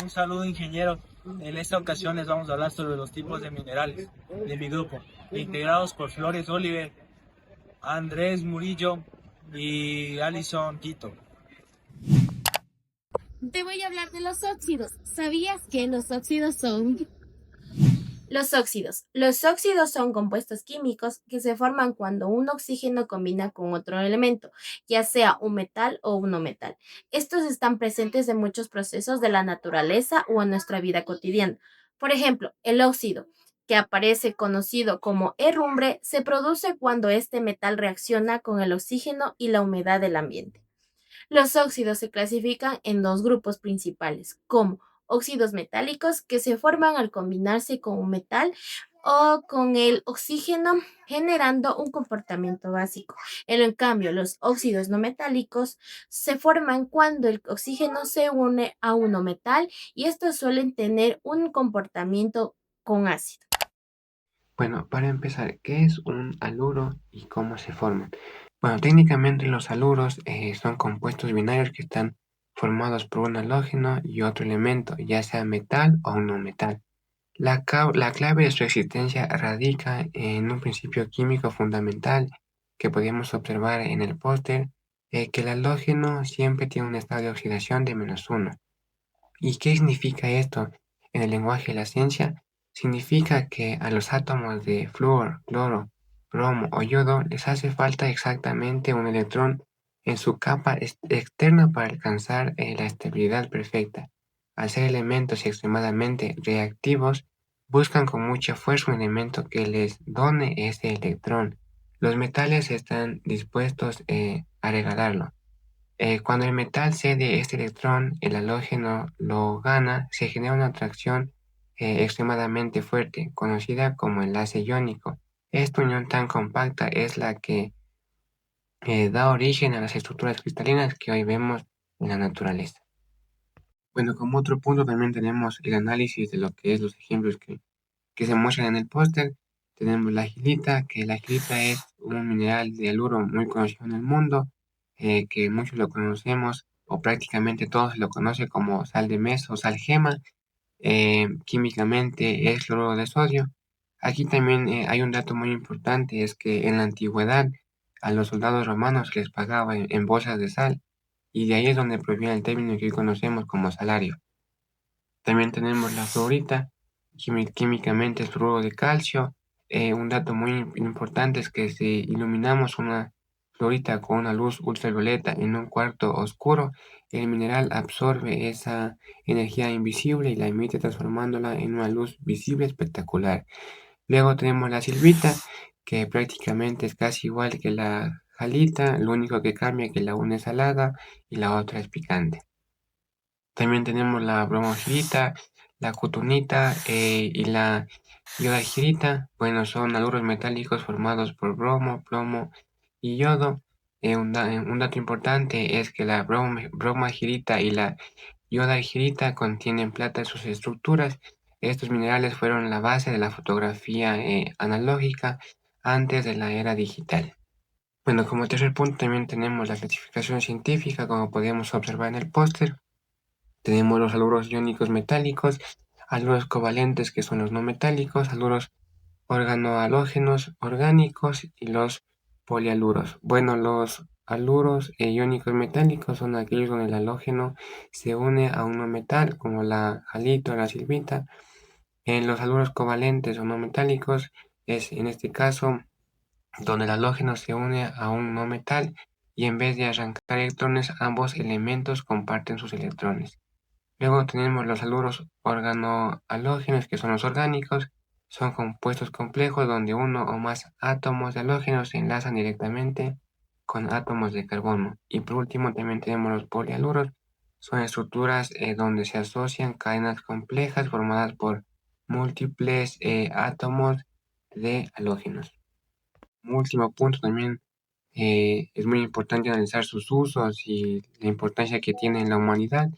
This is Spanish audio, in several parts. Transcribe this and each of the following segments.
Un saludo, ingeniero. En esta ocasión les vamos a hablar sobre los tipos de minerales de mi grupo, integrados por Flores Oliver, Andrés Murillo y Alison Quito. Te voy a hablar de los óxidos. ¿Sabías que los óxidos son? Los óxidos. Los óxidos son compuestos químicos que se forman cuando un oxígeno combina con otro elemento, ya sea un metal o un no metal. Estos están presentes en muchos procesos de la naturaleza o en nuestra vida cotidiana. Por ejemplo, el óxido, que aparece conocido como herrumbre, se produce cuando este metal reacciona con el oxígeno y la humedad del ambiente. Los óxidos se clasifican en dos grupos principales, como óxidos metálicos que se forman al combinarse con un metal o con el oxígeno generando un comportamiento básico. En cambio, los óxidos no metálicos se forman cuando el oxígeno se une a un no metal y estos suelen tener un comportamiento con ácido. Bueno, para empezar, ¿qué es un haluro y cómo se forman? Bueno, técnicamente los haluros son compuestos binarios que están formados por un halógeno y otro elemento, ya sea metal o no metal. La clave de su existencia radica en un principio químico fundamental que podemos observar en el póster, que el halógeno siempre tiene un estado de oxidación de -1. ¿Y qué significa esto en el lenguaje de la ciencia? Significa que a los átomos de flúor, cloro, bromo o yodo les hace falta exactamente un electrón en su capa externa para alcanzar la estabilidad perfecta. Al ser elementos extremadamente reactivos, buscan con mucha fuerza un elemento que les done ese electrón. Los metales están dispuestos a regalarlo. Cuando el metal cede este electrón, el halógeno lo gana, se genera una atracción extremadamente fuerte, conocida como enlace iónico. Esta unión tan compacta es la que da origen a las estructuras cristalinas que hoy vemos en la naturaleza. Bueno, como otro punto también tenemos el análisis de lo que es los ejemplos que se muestran en el póster. Tenemos la gilita, que la gilita es un mineral de haluro muy conocido en el mundo, que muchos lo conocemos, o prácticamente todos lo conocen como sal de mesa o sal gema. Químicamente es cloruro de sodio. Aquí también hay un dato muy importante, es que en la antigüedad a los soldados romanos les pagaban en bolsas de sal, y de ahí es donde proviene el término que hoy conocemos como salario. También tenemos la fluorita, químicamente es fluoruro de calcio. Un dato muy importante es que si iluminamos una fluorita con una luz ultravioleta en un cuarto oscuro, el mineral absorbe esa energía invisible y la emite transformándola en una luz visible espectacular. Luego tenemos la silvita, que prácticamente es casi igual que la jalita, lo único que cambia es que la una es salada y la otra es picante. También tenemos la bromogirita, la cutunita y la iodagirita. Bueno, son haluros metálicos formados por bromo, plomo y yodo. Un dato importante es que la bromogirita y la iodagirita contienen plata en sus estructuras. Estos minerales fueron la base de la fotografía analógica antes de la era digital. Bueno, como tercer punto también tenemos la clasificación científica, como podemos observar en el póster. Tenemos los haluros iónicos metálicos, haluros covalentes que son los no metálicos, haluros organohalógenos orgánicos y los polihaluros. Bueno, los haluros iónicos metálicos son aquellos donde el halógeno se une a un no metal, como la halita o la silvita. En los haluros covalentes o no metálicos es en este caso donde el halógeno se une a un no metal y en vez de arrancar electrones, ambos elementos comparten sus electrones. Luego tenemos los haluros organohalógenos, que son los orgánicos. Son compuestos complejos donde uno o más átomos de halógeno se enlazan directamente con átomos de carbono. Y por último también tenemos los polihaluros. Son estructuras donde se asocian cadenas complejas formadas por múltiples átomos de halógenos. Como último punto también es muy importante analizar sus usos y la importancia que tiene en la humanidad.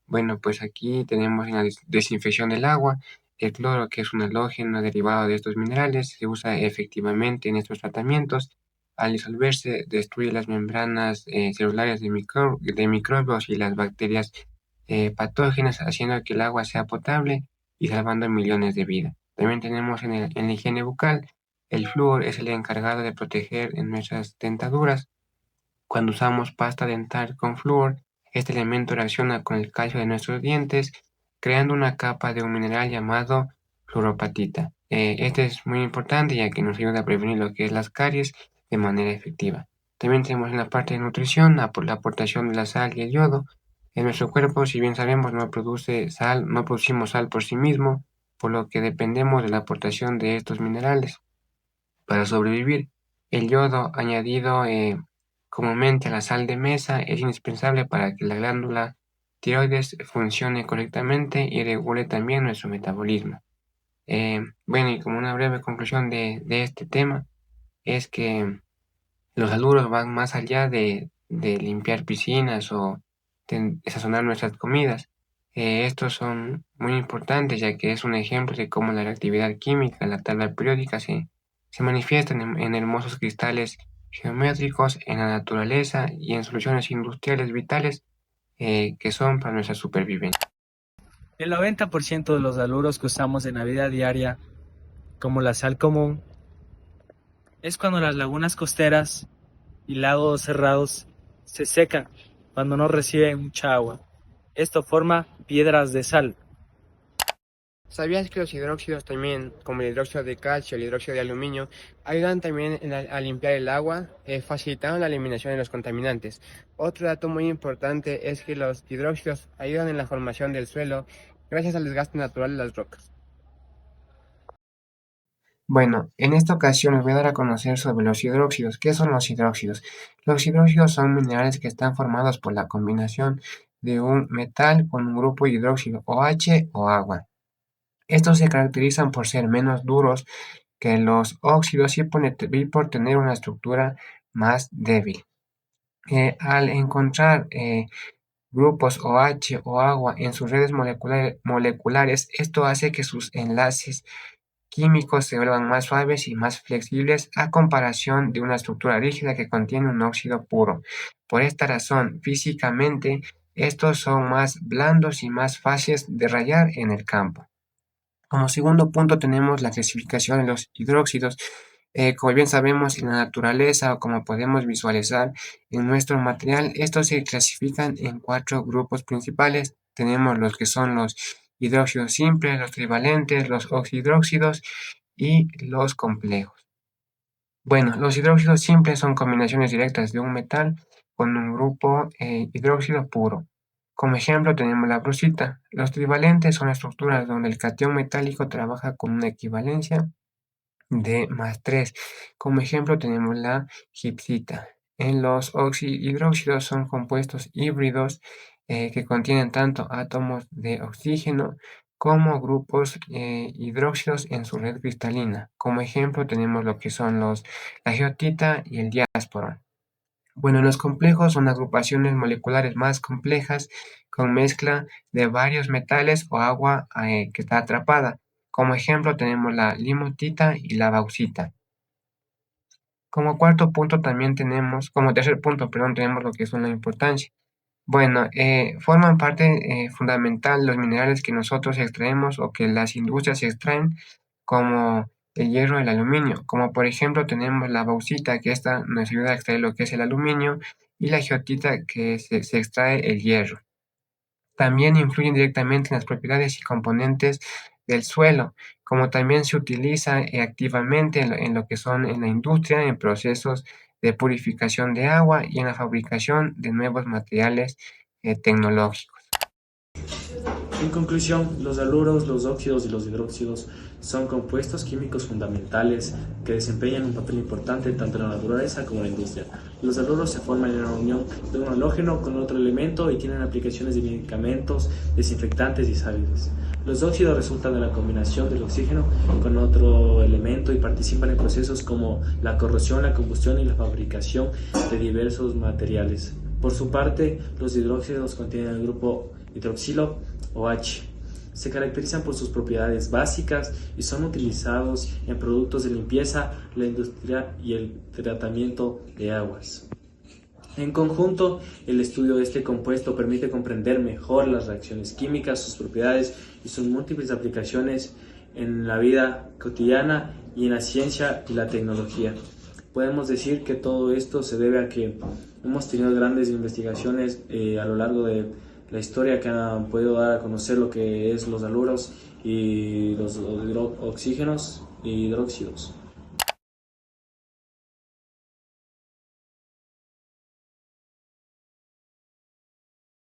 Bueno, pues aquí tenemos en la desinfección del agua, el cloro, que es un halógeno derivado de estos minerales, se usa efectivamente en estos tratamientos. Al disolverse, destruye las membranas celulares de microbios y las bacterias patógenas, haciendo que el agua sea potable y salvando millones de vidas. También tenemos en la higiene bucal, el flúor es el encargado de proteger en nuestras dentaduras. Cuando usamos pasta dental con flúor, este elemento reacciona con el calcio de nuestros dientes, creando una capa de un mineral llamado fluoropatita. Este es muy importante ya que nos ayuda a prevenir lo que es las caries de manera efectiva. También tenemos en la parte de nutrición la aportación de la sal y el yodo. En nuestro cuerpo, si bien sabemos, no produce sal, no producimos sal por sí mismo, por lo que dependemos de la aportación de estos minerales para sobrevivir. El yodo añadido comúnmente a la sal de mesa es indispensable para que la glándula tiroides funcione correctamente y regule también nuestro metabolismo. Bueno, y como una breve conclusión de este tema, es que los halúridos van más allá de limpiar piscinas o de sazonar nuestras comidas. Estos son muy importantes ya que es un ejemplo de cómo la reactividad química, la tabla periódica, se manifiesta en hermosos cristales geométricos en la naturaleza y en soluciones industriales vitales que son para nuestra supervivencia. El 90% de los haluros que usamos en la vida diaria, como la sal común, es cuando las lagunas costeras y lagos cerrados se secan cuando no reciben mucha agua. Esto forma piedras de sal. ¿Sabías que los hidróxidos también, como el hidróxido de calcio y el hidróxido de aluminio, ayudan también a limpiar el agua, facilitando la eliminación de los contaminantes? Otro dato muy importante es que los hidróxidos ayudan en la formación del suelo gracias al desgaste natural de las rocas. Bueno, en esta ocasión les voy a dar a conocer sobre los hidróxidos. ¿Qué son los hidróxidos? Los hidróxidos son minerales que están formados por la combinación de un metal con un grupo hidróxido OH o agua. Estos se caracterizan por ser menos duros que los óxidos y por tener una estructura más débil. Al encontrar grupos OH o agua en sus redes moleculares, esto hace que sus enlaces químicos se vuelvan más suaves y más flexibles a comparación de una estructura rígida que contiene un óxido puro. Por esta razón, físicamente, estos son más blandos y más fáciles de rayar en el campo. Como segundo punto tenemos la clasificación de los hidróxidos. Como bien sabemos, en la naturaleza o como podemos visualizar en nuestro material, estos se clasifican en 4 grupos principales. Tenemos los que son los hidróxidos simples, los trivalentes, los oxidróxidos y los complejos. Bueno, los hidróxidos simples son combinaciones directas de un metal con un grupo hidróxido puro. Como ejemplo tenemos la brucita. Los trivalentes son estructuras donde el catión metálico trabaja con una equivalencia de +3. Como ejemplo tenemos la gibbsita. En los oxihidróxidos son compuestos híbridos que contienen tanto átomos de oxígeno como grupos hidróxidos en su red cristalina. Como ejemplo tenemos lo que son la geotita y el diásporo. Bueno, los complejos son agrupaciones moleculares más complejas con mezcla de varios metales o agua que está atrapada. Como ejemplo tenemos la limonita y la bauxita. Como tercer punto, tenemos lo que son la importancia. Bueno, forman parte fundamental los minerales que nosotros extraemos o que las industrias extraen, como el hierro y el aluminio. Como por ejemplo tenemos la bauxita, que esta nos ayuda a extraer lo que es el aluminio, y la geotita, que se extrae el hierro. También influyen directamente en las propiedades y componentes del suelo, como también se utiliza activamente en lo que son en la industria, en procesos de purificación de agua y en la fabricación de nuevos materiales tecnológicos. En conclusión, los haluros, los óxidos y los hidróxidos son compuestos químicos fundamentales que desempeñan un papel importante tanto en la naturaleza como en la industria. Los haluros se forman en la unión de un halógeno con otro elemento y tienen aplicaciones de medicamentos, desinfectantes y sales. Los óxidos resultan de la combinación del oxígeno con otro elemento y participan en procesos como la corrosión, la combustión y la fabricación de diversos materiales. Por su parte, los hidróxidos contienen el grupo hidroxilo OH. Se caracterizan por sus propiedades básicas y son utilizados en productos de limpieza, la industria y el tratamiento de aguas. En conjunto, el estudio de este compuesto permite comprender mejor las reacciones químicas, sus propiedades y sus múltiples aplicaciones en la vida cotidiana y en la ciencia y la tecnología. Podemos decir que todo esto se debe a que hemos tenido grandes investigaciones a lo largo de la historia que han podido dar a conocer lo que es los haluros y los oxígenos y hidróxidos.